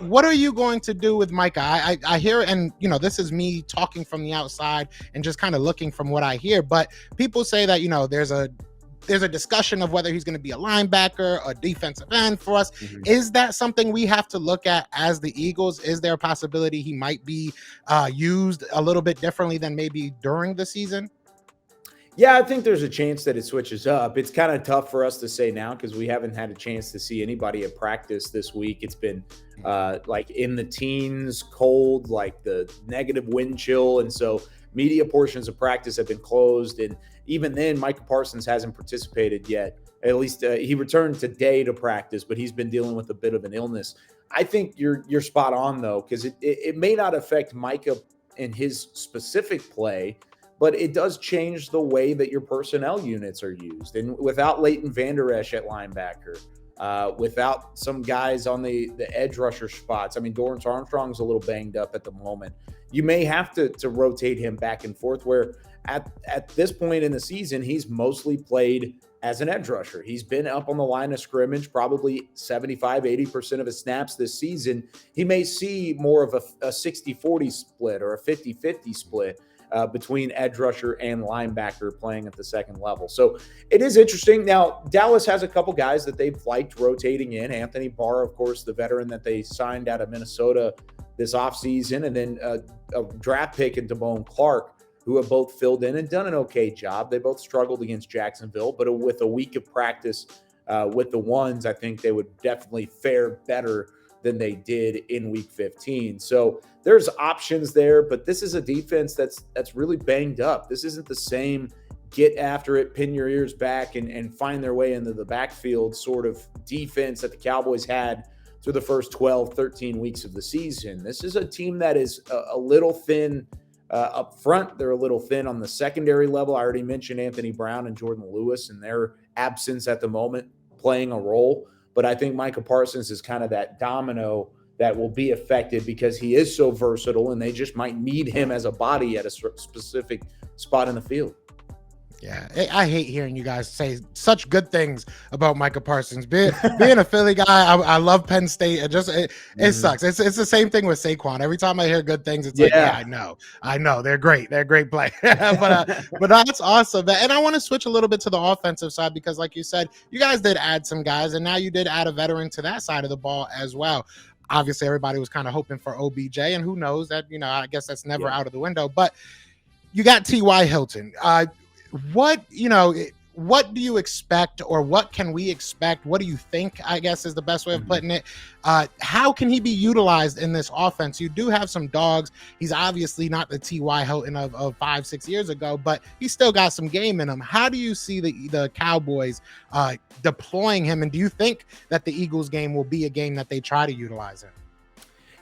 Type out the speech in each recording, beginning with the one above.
What are you going to do with Micah? I hear, and this is me talking from the outside and just kind of looking from what I hear, but people say that, there's a discussion of whether he's going to be a linebacker or defensive end for us. Mhm. Is that something we have to look at as the Eagles? Is there a possibility he might be used a little bit differently than maybe during the season? Yeah, I think there's a chance that it switches up. It's kind of tough for us to say now because we haven't had a chance to see anybody at practice this week. It's been like in the teens, cold, like the negative wind chill. And so media portions of practice have been closed. And even then, Micah Parsons hasn't participated yet. At least he returned today to practice, but he's been dealing with a bit of an illness. I think you're spot on, though, because it may not affect Micah in his specific play, but it does change the way that your personnel units are used. And without Leighton Vander Esch at linebacker, without some guys on the edge rusher spots, I mean, Dorrance Armstrong's a little banged up at the moment. You may have to rotate him back and forth, where at this point in the season, he's mostly played as an edge rusher. He's been up on the line of scrimmage probably 75, 80% of his snaps this season. He may see more of a 60-40 split or a 50-50 split between edge rusher and linebacker playing at the second level. So it is interesting. Now, Dallas has a couple guys that they've liked rotating in. Anthony Barr, of course, the veteran that they signed out of Minnesota this offseason, and then a draft pick in Damone Clark, who have both filled in and done an okay job. They both struggled against Jacksonville, but with a week of practice with the ones, I think they would definitely fare better than they did in week 15. So there's options there, but this is a defense that's really banged up. This isn't the same get after it, pin your ears back, and find their way into the backfield sort of defense that the Cowboys had through the first 12, 13 weeks of the season. This is a team that is a little thin up front. They're a little thin on the secondary level. I already mentioned Anthony Brown and Jordan Lewis and their absence at the moment playing a role. But I think Micah Parsons is kind of that domino that will be affected because he is so versatile, and they just might need him as a body at a specific spot in the field. Yeah, I hate hearing you guys say such good things about Micah Parsons. Being a Philly guy, I love Penn State. It sucks. It's the same thing with Saquon. Every time I hear good things, it's like, yeah, I know, they're great. They're great players. but that's awesome. And I want to switch a little bit to the offensive side because, like you said, you guys did add some guys, and now you did add a veteran to that side of the ball as well. Obviously, everybody was kind of hoping for OBJ, and who knows that, I guess that's never out of the window. But you got T.Y. Hilton. What do you expect, or what can we expect? What do you think, I guess, is the best way of putting it? How can he be utilized in this offense? You do have some dogs. He's obviously not the T.Y. Hilton of 5-6 years ago, but he's still got some game in him. How do you see the Cowboys deploying him? And do you think that the Eagles game will be a game that they try to utilize him?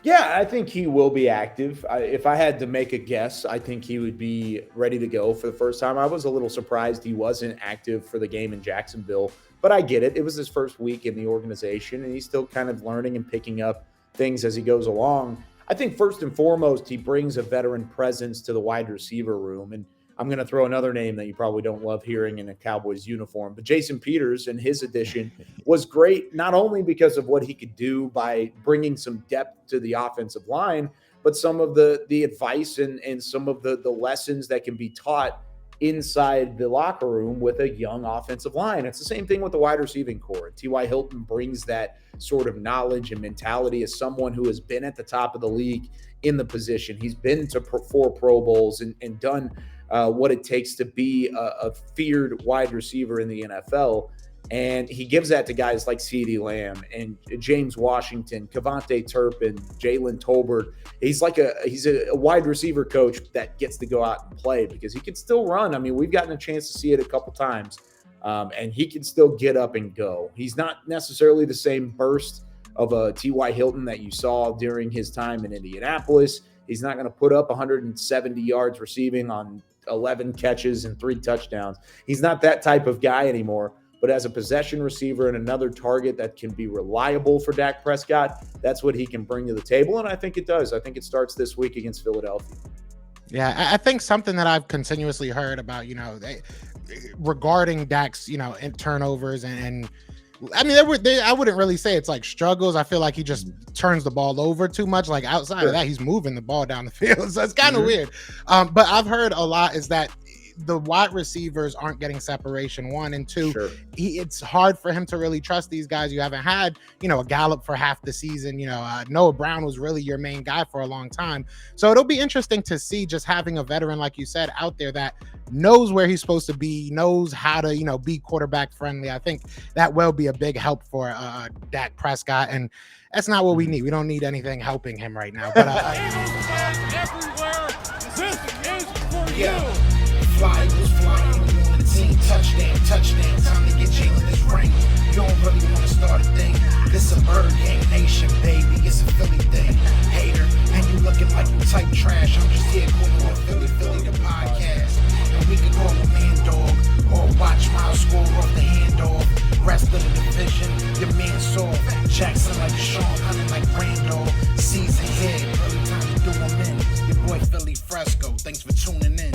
Yeah, I think he will be active. If I had to make a guess, I think he would be ready to go for the first time. I was a little surprised he wasn't active for the game in Jacksonville, but I get it. It was his first week in the organization, and he's still kind of learning and picking up things as he goes along. I think first and foremost, he brings a veteran presence to the wide receiver room. And I'm going to throw another name that you probably don't love hearing in a Cowboys uniform, but Jason Peters and his addition was great, not only because of what he could do by bringing some depth to the offensive line, but some of the advice and some of the lessons that can be taught inside the locker room with a young offensive line. It's the same thing with the wide receiving core. T.Y. Hilton brings that sort of knowledge and mentality as someone who has been at the top of the league in the position. He's been to 4 Pro Bowls and done what it takes to be a feared wide receiver in the NFL. And he gives that to guys like CeeDee Lamb and James Washington, Kevontae Turpin, Jalen Tolbert. He's a wide receiver coach that gets to go out and play because he can still run. I mean, we've gotten a chance to see it a couple times, and he can still get up and go. He's not necessarily the same burst of a T.Y. Hilton that you saw during his time in Indianapolis. He's not going to put up 170 yards receiving on 11 catches and 3 touchdowns. He's not that type of guy anymore. But as a possession receiver and another target that can be reliable for Dak Prescott, that's what he can bring to the table. And I think it does. I think it starts this week against Philadelphia. Yeah, I think something that I've continuously heard about, regarding Dak's, turnovers and I mean, I wouldn't really say it's like struggles. I feel like he just turns the ball over too much. Like outside of that, he's moving the ball down the field. So it's kind of weird. But I've heard a lot is that the wide receivers aren't getting separation, 1 and 2. It's hard for him to really trust these guys. You haven't had, a Gallup for half the season. Noah Brown was really your main guy for a long time. So it'll be interesting to see just having a veteran, like you said, out there that knows where he's supposed to be, knows how to, be quarterback friendly. I think that will be a big help for Dak Prescott. And that's not what we need. We don't need anything helping him right now. But everywhere, this is for you. Fly, Eagles flying, you on the team, touchdown, time to get Jalen this ring. You don't really want to start a thing. This a bird gang nation, baby, it's a Philly thing. Hater, and you looking like you type trash. I'm just here calling on Philly the podcast. And we can call a man dog, or watch Miles score off the handoff. Rest of the division, your man saw Jackson like Sean, hunting like Randolph. Season here, early time to do them in. Your boy Philly Fresco, thanks for tuning in.